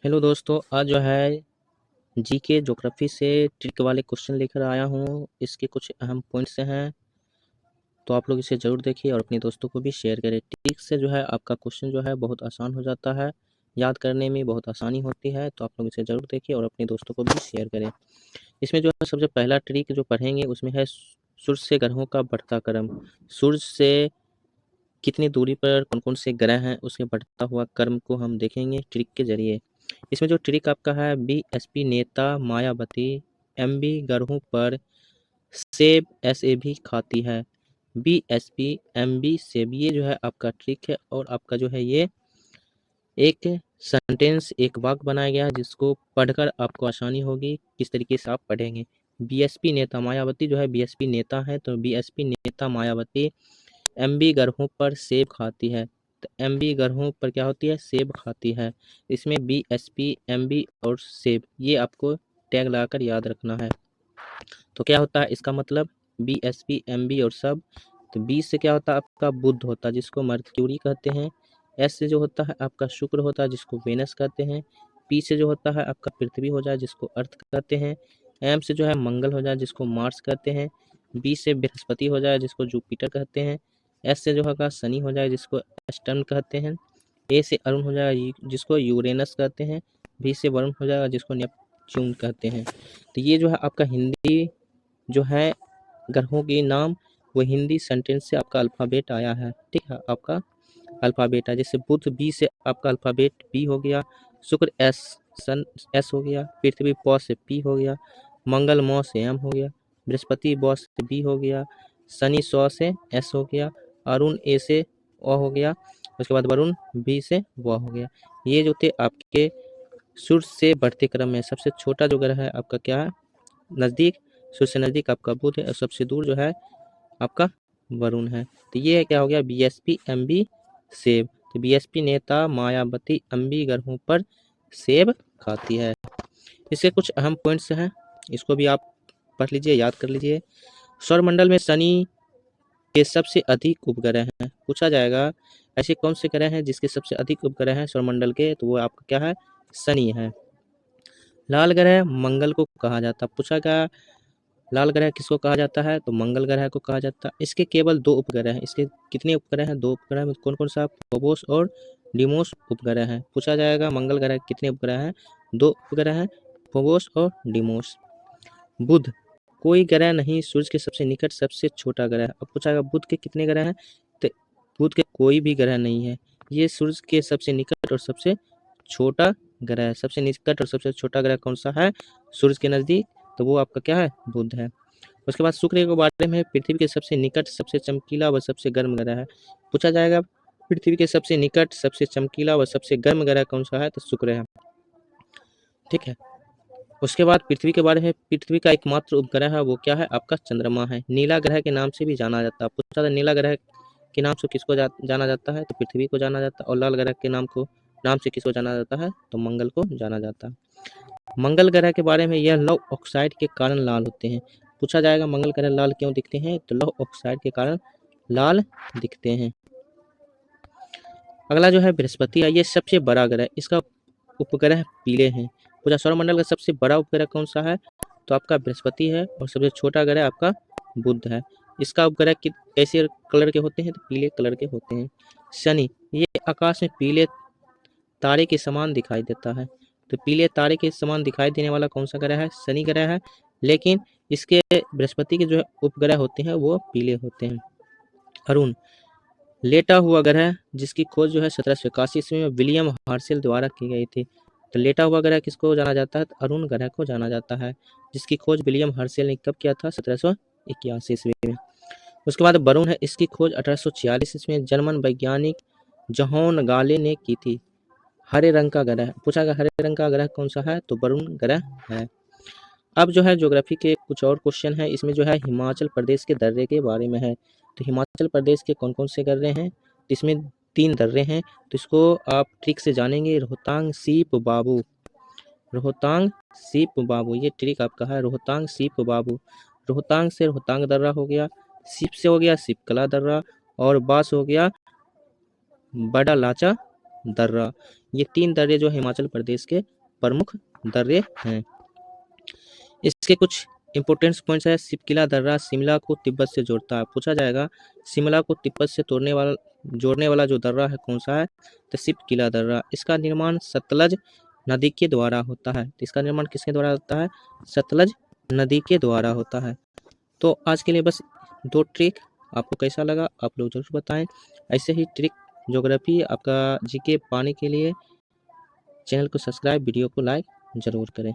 Hello दोस्तों, आज जो है जीके ज्योग्राफी से ट्रिक वाले क्वेश्चन लेकर आया हूँ। इसके कुछ अहम पॉइंट्स हैं, तो आप लोग इसे ज़रूर देखिए और अपने दोस्तों को भी शेयर करें। ट्रिक से जो है आपका क्वेश्चन जो है बहुत आसान हो जाता है, याद करने में बहुत आसानी होती है। तो आप लोग इसे ज़रूर देखिए और अपने दोस्तों को भी शेयर करें। इसमें जो है सबसे पहला ट्रिक जो पढ़ेंगे उसमें है सूर्य से ग्रहों का बढ़ता क्रम। सूर्य से कितनी दूरी पर कौन कौन से ग्रह हैं उसके बढ़ता हुआ क्रम को हम देखेंगे ट्रिक के जरिए। इसमें जो ट्रिक आपका है, बीएसपी नेता मायावती एमबी ग्रहों पर सेब ऐसे भी खाती है। बीएसपी एमबी सेब, ये जो है आपका ट्रिक है। और आपका जो है ये एक सेंटेंस, एक वाक्य बनाया गया है जिसको पढ़कर आपको आसानी होगी किस तरीके से आप पढ़ेंगे। बीएसपी नेता मायावती जो है बीएसपी नेता है, तो बीएसपी नेता मायावती एमबी ग्रहों पर सेब खाती है। तो एमबी ग्रहों पर क्या होती है? सेब खाती है। इसमें बीएसपी एमबी और सेब, ये आपको टैग लगाकर याद रखना है। तो क्या होता है इसका मतलब? बीएसपी एमबी और सब। तो बी से क्या होता है आपका? बुध होता है जिसको मर्क्यूरी कहते हैं। एस से जो होता है आपका शुक्र होता है जिसको वेनस कहते हैं। पी से जो होता है आपका पृथ्वी हो जाए जिसको अर्थ कहते हैं। एम से जो है मंगल हो जाए जिसको मार्स कहते हैं। बी से बृहस्पति हो जाए जिसको जुपिटर कहते हैं। एस से जो होगा शनि हो जाए जिसको एस्टर्न कहते हैं। ए से अरुण हो जाएगा जिसको यूरेनस कहते हैं। बी से वरुण हो जाएगा जिसको नेपच्यून कहते हैं। तो ये जो है आपका हिंदी जो है ग्रहों के नाम, वो हिंदी सेंटेंस से आपका अल्फ़ाबेट आया है। ठीक है, आपका अल्फ़ाबेट है। जैसे बुध बी से आपका अल्फ़ाबेट बी हो गया, शुक्र एस, सन एस हो गया, पृथ्वी प से पी हो गया, मंगल म से एम हो गया, बृहस्पति ब से बी हो गया, शनि स से एस हो गया, अरुण ए से ओ हो गया, उसके बाद वरुण बी से व हो गया। ये जो थे आपके सूर्य से बढ़ते क्रम में सबसे छोटा जो ग्रह है आपका क्या है? नज़दीक, सूर्य से नज़दीक आपका बुध है और सबसे दूर जो है आपका वरुण है। तो ये क्या हो गया? बीएसपी एमबी सेब। तो बीएसपी नेता मायावती एमबी ग्रहों पर सेब खाती है। इसके कुछ अहम पॉइंट्स हैं, इसको भी आप पढ़ लीजिए, याद कर लीजिए। सौरमंडल में शनि के सबसे अधिक उपग्रह हैं। पूछा जाएगा ऐसे कौन से ग्रह हैं जिसके सबसे अधिक उपग्रह हैं सौरमंडल के? तो वो आपका क्या है? शनि है। लाल ग्रह मंगल को कहा जाता है। पूछा गया लाल ग्रह किसको कहा जाता है? तो मंगल ग्रह को कहा जाता है। इसके केवल 2 उपग्रह हैं। इसके कितने उपग्रह हैं? 2 उपग्रह में कौन कौन सा? फोबोस और डिमोस उपग्रह हैं। पूछा जाएगा मंगल ग्रह के कितने उपग्रह हैं? 2 उपग्रह हैं, फोबोस और डिमोस। बुध कोई ग्रह नहीं, सूर्य के सबसे निकट सबसे छोटा ग्रह है। अब पूछा गया बुध के कितने ग्रह हैं? तो बुध के कोई भी ग्रह नहीं है, ये सूर्य के सबसे निकट और सबसे छोटा ग्रह है। सबसे निकट और सबसे छोटा ग्रह कौन सा है सूर्य के नज़दीक? तो वो आपका क्या है? बुध है। उसके बाद शुक्र के बारे में, पृथ्वी के सबसे निकट सबसे चमकीला व सबसे गर्म ग्रह है। पूछा जाएगा पृथ्वी के सबसे निकट सबसे चमकीला व सबसे गर्म ग्रह कौन सा है? तो शुक्र है। ठीक है। उसके बाद पृथ्वी के बारे में, पृथ्वी का एकमात्र उपग्रह है वो क्या है? आपका चंद्रमा है। नीला ग्रह के नाम से भी जाना जाता है। पूछा था नीला ग्रह के नाम से किसको जाना जाता है? तो पृथ्वी को जाना जाता है। और लाल ग्रह के नाम से किसको जाना जाता है? तो मंगल को जाना जाता है। मंगल ग्रह के बारे में, यह लौह ऑक्साइड के कारण लाल होते हैं। पूछा जाएगा मंगल ग्रह लाल क्यों दिखते हैं? तो लौह ऑक्साइड के कारण लाल दिखते हैं। अगला जो है बृहस्पति है, ये सबसे बड़ा ग्रह, इसका उपग्रह पीले हैं। पूरा सौरमंडल का सबसे बड़ा उपग्रह कौन सा है? तो आपका बृहस्पति है। और सबसे छोटा ग्रह आपका बुध है। इसका उपग्रह कैसे कलर के होते हैं? तो पीले कलर के होते हैं। शनि, ये आकाश में पीले तारे के समान दिखाई देता है। तो पीले तारे के समान दिखाई देने वाला कौन सा ग्रह है? शनि ग्रह है। लेकिन इसके बृहस्पति के जो है उपग्रह होते हैं वो पीले होते हैं। अरुण, लेटा हुआ ग्रह जिसकी खोज जो है 1781 ईस्वी में विलियम हर्शेल द्वारा की गई थी। तो लेटा हुआ ग्रह किसको जाना जाता है? तो अरुण ग्रह को जाना जाता है, जिसकी खोज विलियम हर्शेल ने कब किया था? 1781 ईस्वी में। उसके बाद वरुण है, इसकी खोज 1846 ईस्वी में जर्मन वैज्ञानिक जॉन गाले ने की थी। हरे रंग का ग्रह, पूछा गया हरे रंग का ग्रह कौन सा है? तो वरुण ग्रह है। अब जो है ज्योग्राफी के कुछ और क्वेश्चन है, इसमें जो है हिमाचल प्रदेश के दर्रे के बारे में है। तो हिमाचल प्रदेश के कौन कौन से दर्रे हैं? तो इसमें 3 दर्रे हैं, तो इसको आप ट्रिक से जानेंगे। रोहतांग, सीप, बाबू। रोहतांग, सीप, बाबू, ये ट्रिक आपका है। रोहतांग, सीप, बाबू। रोहतांग से रोहतांग दर्रा हो गया, सीप से हो गया सिपकला दर्रा, और बास हो गया बड़ा लाचा दर्रा। ये 3 दर्रे जो हिमाचल प्रदेश के प्रमुख दर्रे हैं। इसके कुछ इंपॉर्टेंट पॉइंट्स है। सिपकिला दर्रा शिमला को तिब्बत से जोड़ता है। पूछा जाएगा शिमला को तिब्बत से जोड़ने वाला जो दर्रा है कौन सा है, तो सिपकिला दर्रा। इसका निर्माण सतलज नदी के द्वारा होता है। तो इसका निर्माण किसके द्वारा होता है, सतलज नदी के द्वारा होता है। तो आज के लिए बस 2 ट्रिक। आपको कैसा लगा आप लोग जरूर बताएं। ऐसे ही ट्रिक ज्योग्राफी आपका जीके पाने के लिए चैनल को सब्सक्राइब, वीडियो को लाइक जरूर करें।